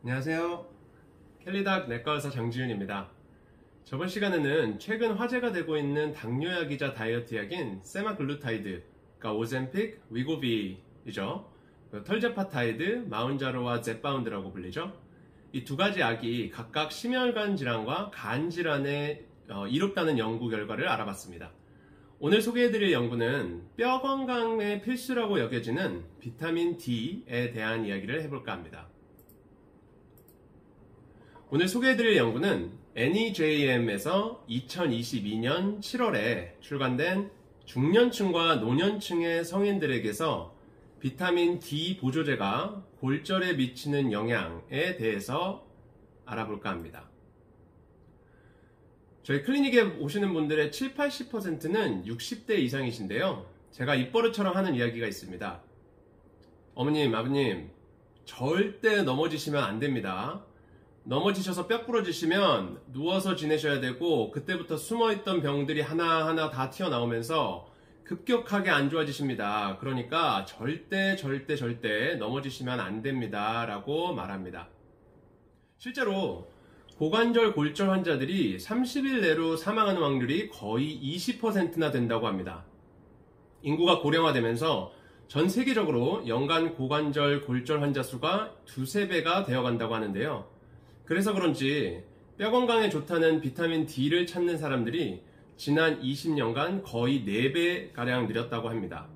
안녕하세요. 켈리닥 내과의사 장지윤입니다. 저번 시간에는 최근 화제가 되고 있는 당뇨약이자 다이어트 약인 세마글루타이드, 그러니까 오젬픽, 위고비이죠. 털제파타이드, 마운자로와 젯바운드라고 불리죠. 이 두 가지 약이 각각 심혈관 질환과 간 질환에 이롭다는 연구 결과를 알아봤습니다. 오늘 소개해드릴 연구는 뼈 건강에 필수라고 여겨지는 비타민 D에 대한 이야기를 해볼까 합니다. 오늘 소개해드릴 연구는 NEJM에서 2022년 7월에 출간된 중년층과 노년층의 성인들에게서 비타민 D 보조제가 골절에 미치는 영향에 대해서 알아볼까 합니다. 저희 클리닉에 오시는 분들의 70-80%는 60대 이상이신데요. 제가 입버릇처럼 하는 이야기가 있습니다. 어머님, 아버님, 절대 넘어지시면 안 됩니다. 넘어지셔서 뼈 부러지시면 누워서 지내셔야 되고 그때부터 숨어있던 병들이 하나하나 다 튀어나오면서 급격하게 안 좋아지십니다. 그러니까 절대 넘어지시면 안 됩니다. 라고 말합니다. 실제로 고관절 골절 환자들이 30일 내로 사망하는 확률이 거의 20%나 된다고 합니다. 인구가 고령화되면서 전 세계적으로 연간 고관절 골절 환자 수가 2~3배가 되어간다고 하는데요. 그래서 그런지 뼈 건강에 좋다는 비타민 D를 찾는 사람들이 지난 20년간 거의 4배가량 늘었다고 합니다.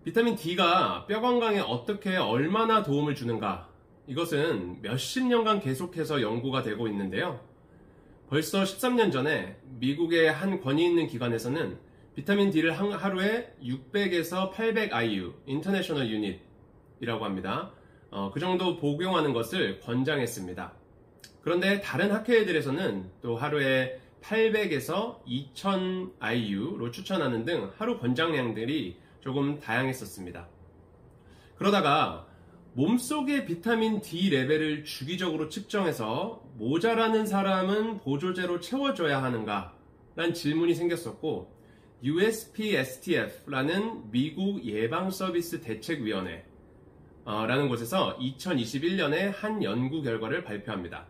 비타민 D가 뼈 건강에 어떻게 얼마나 도움을 주는가, 이것은 몇십 년간 계속해서 연구가 되고 있는데요. 벌써 13년 전에 미국의 한 권위 있는 기관에서는 비타민 D를 하루에 600에서 800 IU, International Unit이라고 합니다. 그 정도 복용하는 것을 권장했습니다. 그런데 다른 학회들에서는 또 하루에 800에서 2000 IU로 추천하는 등 하루 권장량들이 조금 다양했었습니다. 그러다가 몸속의 비타민 D 레벨을 주기적으로 측정해서 모자라는 사람은 보조제로 채워줘야 하는가? 라는 질문이 생겼었고, USPSTF라는 미국 예방서비스 대책위원회 라는 곳에서 2021년에 한 연구 결과를 발표합니다.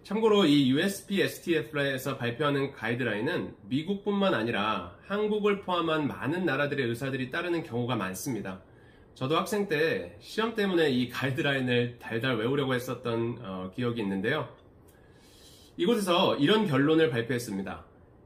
참고로 이 USPSTF에서 발표하는 가이드라인은 미국뿐만 아니라 한국을 포함한 많은 나라들의 의사들이 따르는 경우가 많습니다. 저도 학생 때 시험 때문에 이 가이드라인을 달달 외우려고 했었던 기억이 있는데요. 이곳에서 이런 결론을 발표했습니다.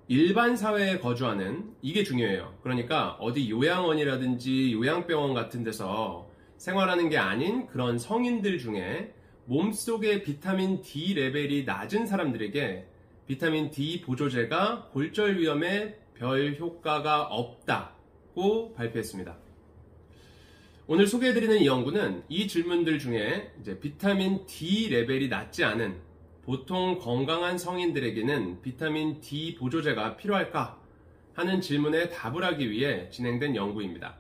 일반 사회에 거주하는, 이게 중요해요. 그러니까 어디 요양원이라든지 요양병원 같은 데서 생활하는 게 아닌 그런 성인들 중에 몸속의 비타민 D 레벨이 낮은 사람들에게 비타민 D 보조제가 골절 위험에 별 효과가 없다고 발표했습니다. 오늘 소개해드리는 이 연구는 이 질문들 중에 이제 비타민 D 레벨이 낮지 않은 보통 건강한 성인들에게는 비타민 D 보조제가 필요할까 하는 질문에 답을 하기 위해 진행된 연구입니다.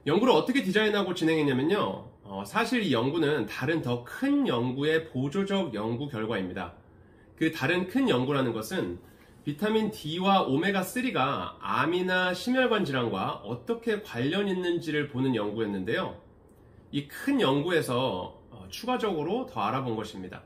연구를 어떻게 디자인하고 진행했냐면요. 사실 이 연구는 다른 더 큰 연구의 보조적 연구 결과입니다. 그 다른 큰 연구라는 것은 비타민 D와 오메가3가 암이나 심혈관 질환과 어떻게 관련 있는지를 보는 연구였는데요. 이 큰 연구에서 추가적으로 더 알아본 것입니다.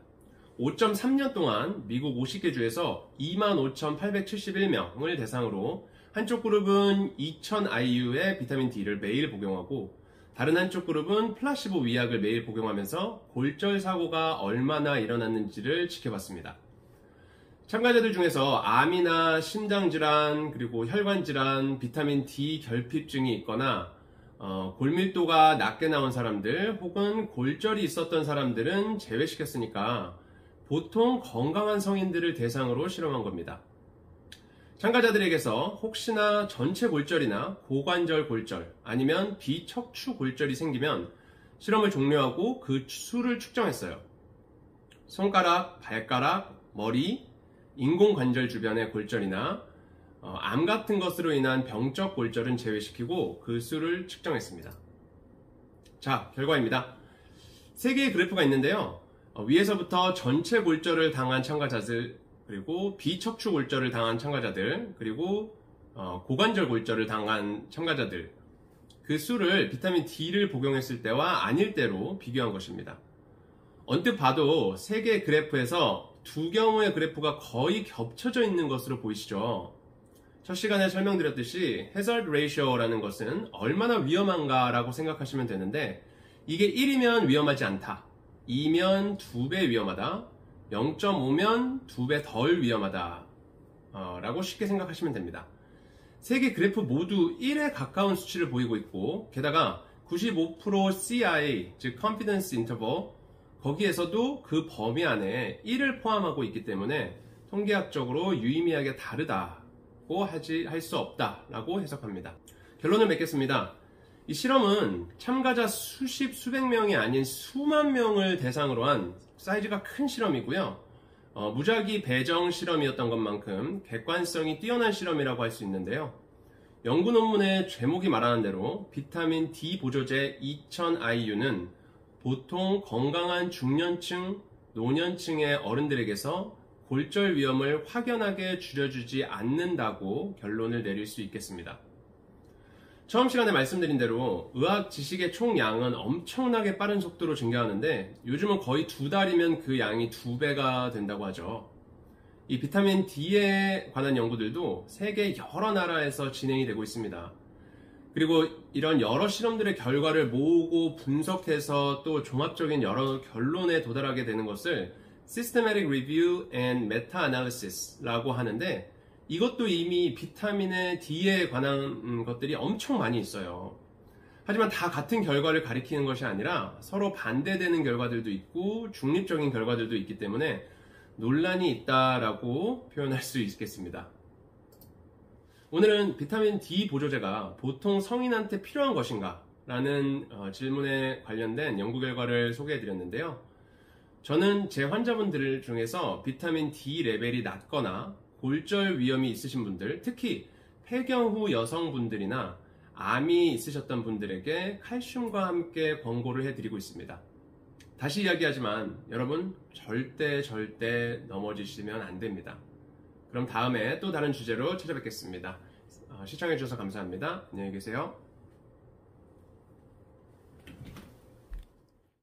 5.3년 동안 미국 50개 주에서 25,871명을 대상으로 한쪽 그룹은 2000 IU의 비타민 D를 매일 복용하고 다른 한쪽 그룹은 플라시보 위약을 매일 복용하면서 골절 사고가 얼마나 일어났는지를 지켜봤습니다. 참가자들 중에서 암이나 심장질환, 그리고 혈관질환, 비타민 D 결핍증이 있거나 골밀도가 낮게 나온 사람들 혹은 골절이 있었던 사람들은 제외시켰으니까 보통 건강한 성인들을 대상으로 실험한 겁니다. 참가자들에게서 혹시나 전체 골절이나 고관절 골절 아니면 비척추 골절이 생기면 실험을 종료하고 그 수를 측정했어요. 손가락, 발가락, 머리, 인공관절 주변의 골절이나 암 같은 것으로 인한 병적 골절은 제외시키고 그 수를 측정했습니다. 자, 결과입니다. 3개의 그래프가 있는데요. 위에서부터 전체 골절을 당한 참가자들, 그리고 비척추 골절을 당한 참가자들, 그리고 고관절 골절을 당한 참가자들, 그 수를 비타민 D를 복용했을 때와 아닐 때로 비교한 것입니다. 언뜻 봐도 세 개의 그래프에서 두 경우의 그래프가 거의 겹쳐져 있는 것으로 보이시죠? 첫 시간에 설명드렸듯이 hazard ratio라는 것은 얼마나 위험한가라고 생각하시면 되는데, 이게 1이면 위험하지 않다, 2면 2배 위험하다, 0.5면 2배 덜 위험하다 라고 쉽게 생각하시면 됩니다. 세 개 그래프 모두 1에 가까운 수치를 보이고 있고, 게다가 95% CI, 즉 Confidence Interval, 거기에서도 그 범위 안에 1을 포함하고 있기 때문에 통계학적으로 유의미하게 다르다고 할 수 없다라고 해석합니다. 결론을 맺겠습니다. 이 실험은 참가자 수십, 수백 명이 아닌 수만 명을 대상으로 한 사이즈가 큰 실험이고요. 무작위 배정 실험이었던 것만큼 객관성이 뛰어난 실험이라고 할 수 있는데요. 연구 논문의 제목이 말하는 대로 비타민 D 보조제 2000IU는 보통 건강한 중년층, 노년층의 어른들에게서 골절 위험을 확연하게 줄여주지 않는다고 결론을 내릴 수 있겠습니다. 처음 시간에 말씀드린 대로 의학 지식의 총량은 엄청나게 빠른 속도로 증가하는데, 요즘은 거의 2달이면 그 양이 2배가 된다고 하죠. 이 비타민 D에 관한 연구들도 세계 여러 나라에서 진행이 되고 있습니다. 그리고 이런 여러 실험들의 결과를 모으고 분석해서 또 종합적인 여러 결론에 도달하게 되는 것을 Systematic Review and Meta-Analysis라고 하는데, 이것도 이미 비타민의 D에 관한 것들이 엄청 많이 있어요. 하지만 다 같은 결과를 가리키는 것이 아니라 서로 반대되는 결과들도 있고 중립적인 결과들도 있기 때문에 논란이 있다라고 표현할 수 있겠습니다. 오늘은 비타민 D 보조제가 보통 성인한테 필요한 것인가? 라는 질문에 관련된 연구 결과를 소개해 드렸는데요. 저는 제 환자분들 중에서 비타민 D 레벨이 낮거나 골절 위험이 있으신 분들, 특히 폐경 후 여성분들이나 암이 있으셨던 분들에게 칼슘과 함께 권고를 해드리고 있습니다. 다시 이야기하지만 여러분 절대 넘어지시면 안 됩니다. 그럼 다음에 또 다른 주제로 찾아뵙겠습니다. 시청해주셔서 감사합니다. 안녕히 계세요.